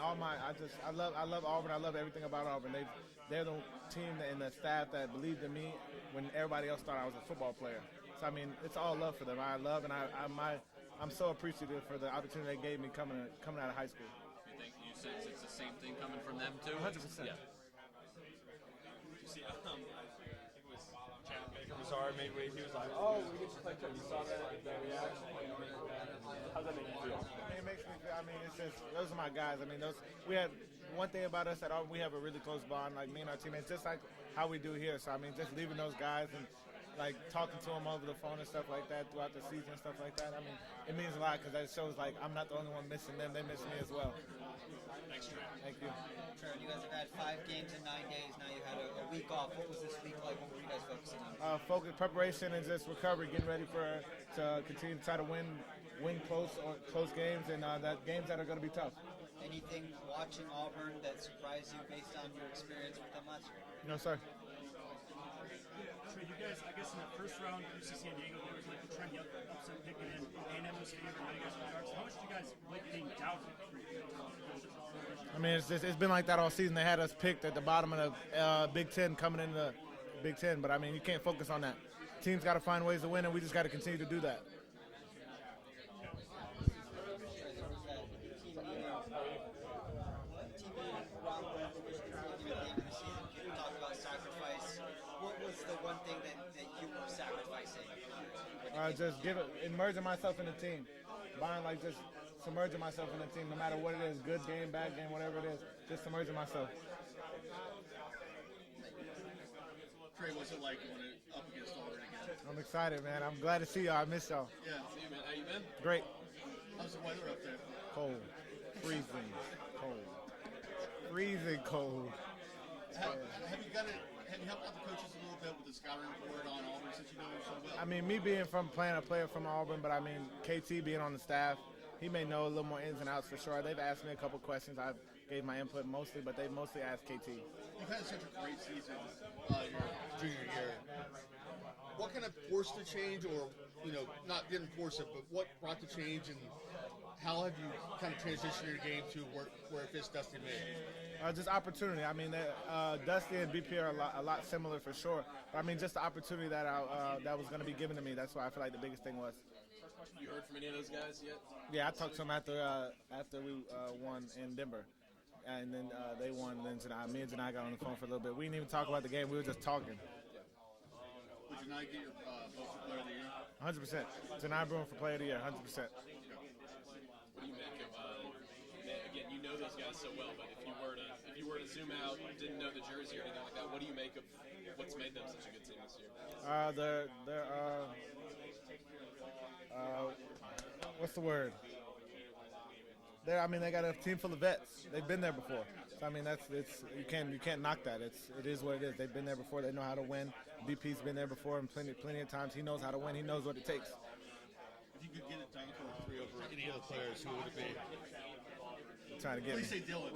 I love Auburn. I love everything about Auburn. They're the team and the staff that believed in me when everybody else thought I was a football player. So I mean, it's all love for them. I'm so appreciative for the opportunity they gave me coming out of high school. You think you sense it's the same thing coming from them too? 100%. Yeah. You see, I think it was Chad Baker Mazar made way. He was like, "Oh, we get to play too." You saw that reaction. How's that make you feel? It makes me feel. I mean, it's just those are my guys. I mean, we had one thing about us at Auburn. We have a really close bond, like me and our teammates, just like how we do here. So I mean, just leaving those guys and like talking to them over the phone and stuff like that throughout the season and stuff like that. I mean, it means a lot because that shows like I'm not the only one missing them; they miss me as well. Thanks, Trey. Thank you. Trevor, you guys have had 5 games in 9 days. Now you had a week off. What was this week like? What were you guys focusing on? Focus, preparation, and just recovery. Getting ready to continue to try to win close games and games that are going to be tough. Anything watching Auburn that surprised you based on your experience with them last year? No, sir. Trey, you guys, I guess in the first round, UC San Diego, there was like the trend, upset picking in. A&M was favored, now you guys are darts. How much do you guys like being doubted? I mean, it's been like that all season. They had us picked at the bottom of the Big Ten coming into the Big Ten, but I mean, you can't focus on that. Teams got to find ways to win, and we just got to continue to do that. What was the one thing that you were sacrificing? Just immersing myself in the team, just submerging myself in the team, no matter what it is, good game, bad game, whatever it is, just submerging myself. Trey, what's it like going up against Auburn again? I'm excited, man. I'm glad to see y'all. I miss y'all. Yeah, see you, man. How you been? Great. How's the weather up there? Cold. Freezing. Cold. Freezing cold. Have you helped out the coaches a little bit with the scouting report on Auburn since you know them so well? I mean, me being a player from Auburn, but I mean, KT being on the staff, he may know a little more ins and outs for sure. They've asked me a couple questions. I gave my input mostly, but they mostly asked KT. You've had such a great season your junior year. What kind of forced the change, or not didn't force it, but what brought the change, and how have you kind of transitioned your game to where it fits Dusty and me? Just opportunity. I mean, Dusty and BP are a lot similar for sure. But I mean, just the opportunity that was going to be given to me. That's why I feel like the biggest thing was. You heard from any of those guys yet? Yeah, I talked to them after we won in Denver, and then they won. Then me and Janai got on the phone for a little bit. We didn't even talk about the game. We were just talking. Would Janai get your vote for player of the year? 100%. Janai Bruin for player of the year. 100%. What do you make of? Again, you know those guys so well, but if you were to zoom out, didn't know the jersey or anything like that, what do you make of what's made them such a good team this year? What's the word? They got a team full of vets. They've been there before. So I mean, you can't knock that. It is what it is. They've been there before. They know how to win. BP's been there before, and plenty of times he knows how to win. He knows what it takes. If you could get a dunk or 3 over any other players, who would it be? Trying to get Please say Dylan.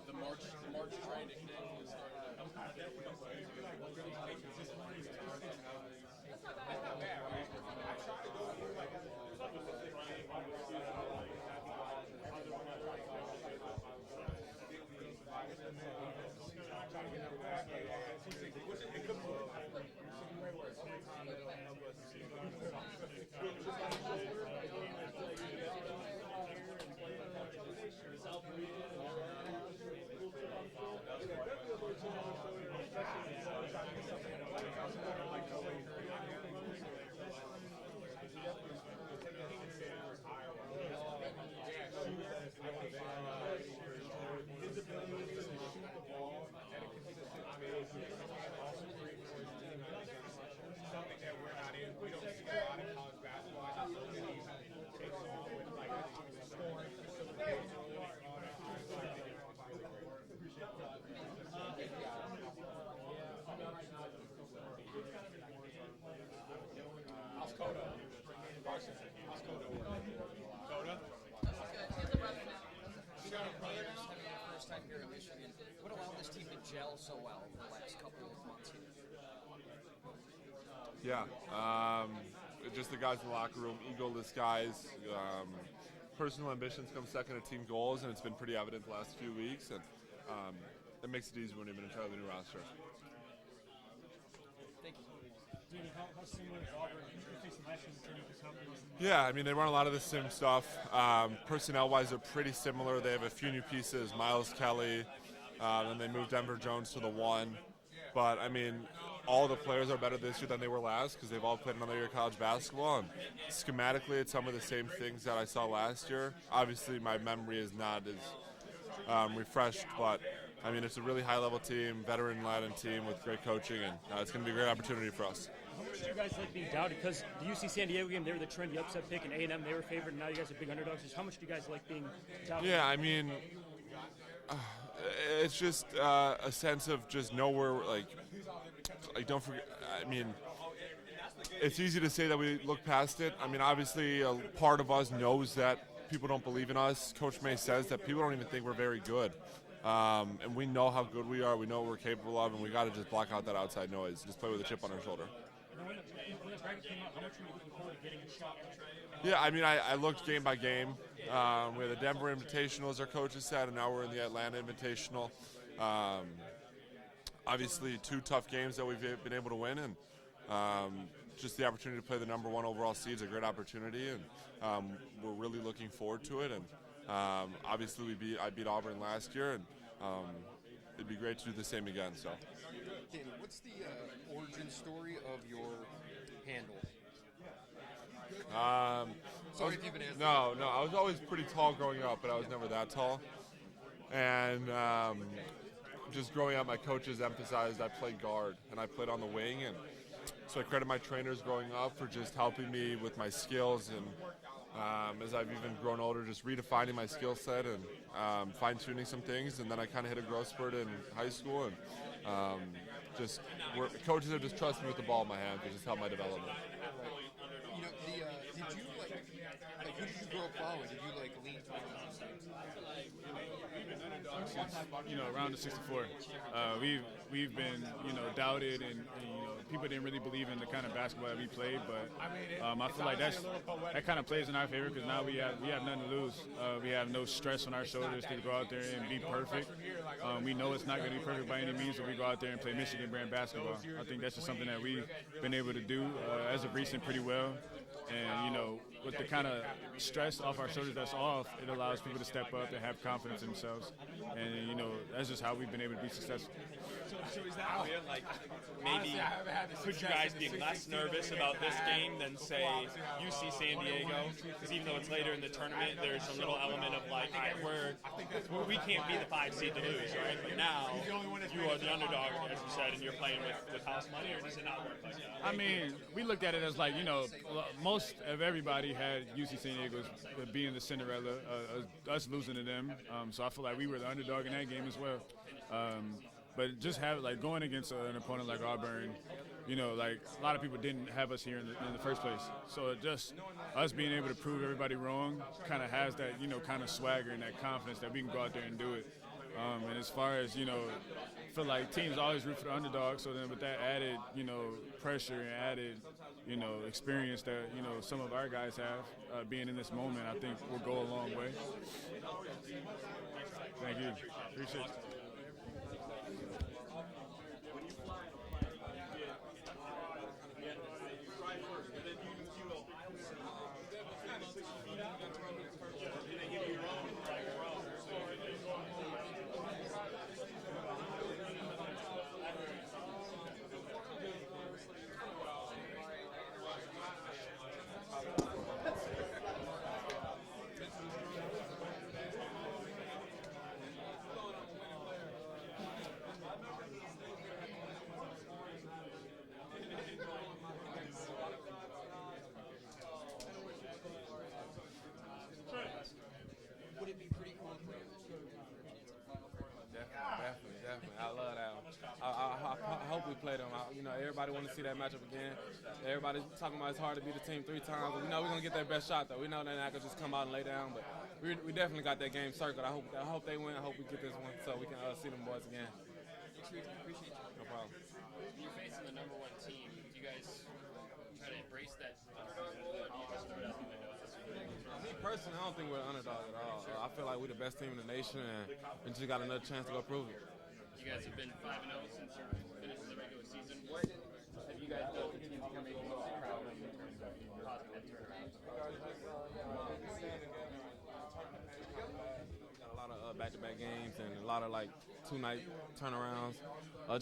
The March train nickname is What allowed this team to gel so well in the last couple of months here? Yeah, just the guys in the locker room, egoless guys. personal ambitions come second to team goals, and it's been pretty evident the last few weeks, and it makes it easy when you have an entirely new roster. Danny, how similar is Auburn? You faced them last year in the tournament. Just how close? Yeah, I mean, they run a lot of the same stuff. Personnel-wise, they're pretty similar. They have a few new pieces, Miles Kelly, and they moved Denver Jones to the 1. But, I mean, all the players are better this year than they were last because they've all played another year of college basketball. And schematically, it's some of the same things that I saw last year. Obviously, my memory is not as refreshed, but I mean, it's a really high-level team, veteran-laden team with great coaching, and it's going to be a great opportunity for us. How much do you guys like being doubted? Because the UC San Diego game, they were the trendy upset pick, and A&M, they were favored, and now you guys are big underdogs. Just how much do you guys like being doubted? Yeah, I mean, it's just a sense of just nowhere, like don't forget, I mean, it's easy to say that we look past it. I mean, obviously, a part of us knows that people don't believe in us. Coach May says that people don't even think we're very good. And we know how good we are. We know what we're capable of, and we got to just block out that outside noise. Just play with a chip on our shoulder. When the bracket came out, how much were you looking forward to getting a shot? Yeah, I mean, I looked game by game. We had the Denver Invitational, as our coaches said, and now we're in the Atlanta Invitational. Obviously, 2 tough games that we've been able to win, and just the opportunity to play the number 1 overall seed is a great opportunity, and we're really looking forward to it. And obviously, I beat Auburn last year, and it'd be great to do the same again. So, Danny, what's the origin story of your handle? Sorry if you've been asking. No, I was always pretty tall growing up, but I was never that tall. And just growing up, my coaches emphasized I played guard, and I played on the wing. And so I credit my trainers growing up for just helping me with my skills. And as I've even grown older, just redefining my skill set and fine-tuning some things. And then I kind of hit a growth spurt in high school. And coaches have just trusted me with the ball in my hand to just help my development. You know, did you who did you grow up following? Did you lean towards around the 64. We've been, doubted and people didn't really believe in the kind of basketball that we played, but I feel like that kind of plays in our favor because now we have nothing to lose. We have no stress on our shoulders to go out there and be perfect. We know it's not going to be perfect by any means, so we go out there and play Michigan brand basketball. I think that's just something that we've been able to do as of recent pretty well. And, with the kind of stress off our shoulders that's off, it allows people to step up and have confidence in themselves. And, that's just how we've been able to be successful. So is that maybe could you guys be less nervous about this game than, say, UC San Diego? Because even though it's later in the tournament, there's a little element of we can't be the 5 seed to lose, right? But now you are the underdog, as you said, and you're playing with house money, or does it not work like that? I mean, we looked at it as most of everybody had UC San Diego being the Cinderella, us losing to them. So I feel like we were the underdog in that game as well. But just going against an opponent like Auburn, a lot of people didn't have us here in the first place. So just us being able to prove everybody wrong kind of has that, kind of swagger and that confidence that we can go out there and do it. And as far as, I feel like teams always root for the underdog. So then with that added, pressure and added, experience that, some of our guys have being in this moment, I think will go a long way. Thank you. Appreciate it. Definitely. I love that one. I hope we play them. Everybody want to see that matchup again. Everybody's talking about it's hard to beat the team 3 times. We know we're going to get their best shot, though. We know they're not going to just come out and lay down, but we definitely got that game circled. I hope they win. I hope we get this one so we can see them boys again. Appreciate you. No problem. You're facing the number 1 team. Do you guys try to embrace that? Me personally, I don't think we're an underdog at all. I feel like we're the best team in the nation, and we just got another chance to go prove it. You guys have been 5-0 since you finished the regular season. What have you guys done to the team you're making most proud of in terms of causing that turnaround? Got a lot of back-to-back games and a lot of like 2-night turnarounds.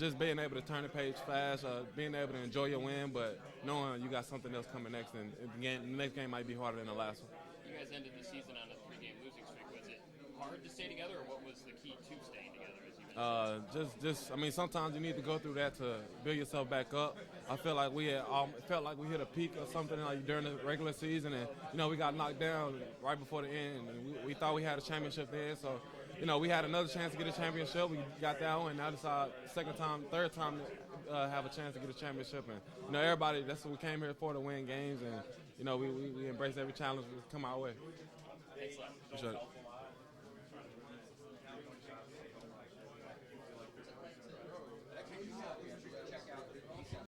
Just being able to turn the page fast, being able to enjoy your win, but knowing you got something else coming next, and the next game might be harder than the last one. You guys ended the season on a 3-game losing streak. Was it hard to stay together, or what was the key to staying together? I mean, sometimes you need to go through that to build yourself back up. I feel like we felt like we hit a peak or something like during the regular season, and we got knocked down right before the end, and we thought we had a championship then. So, we had another chance to get a championship. We got that one. Now this is our third time to have a chance to get a championship, and everybody. That's what we came here for, to win games, and we embrace every challenge that come our way. Thanks a lot. Appreciate it.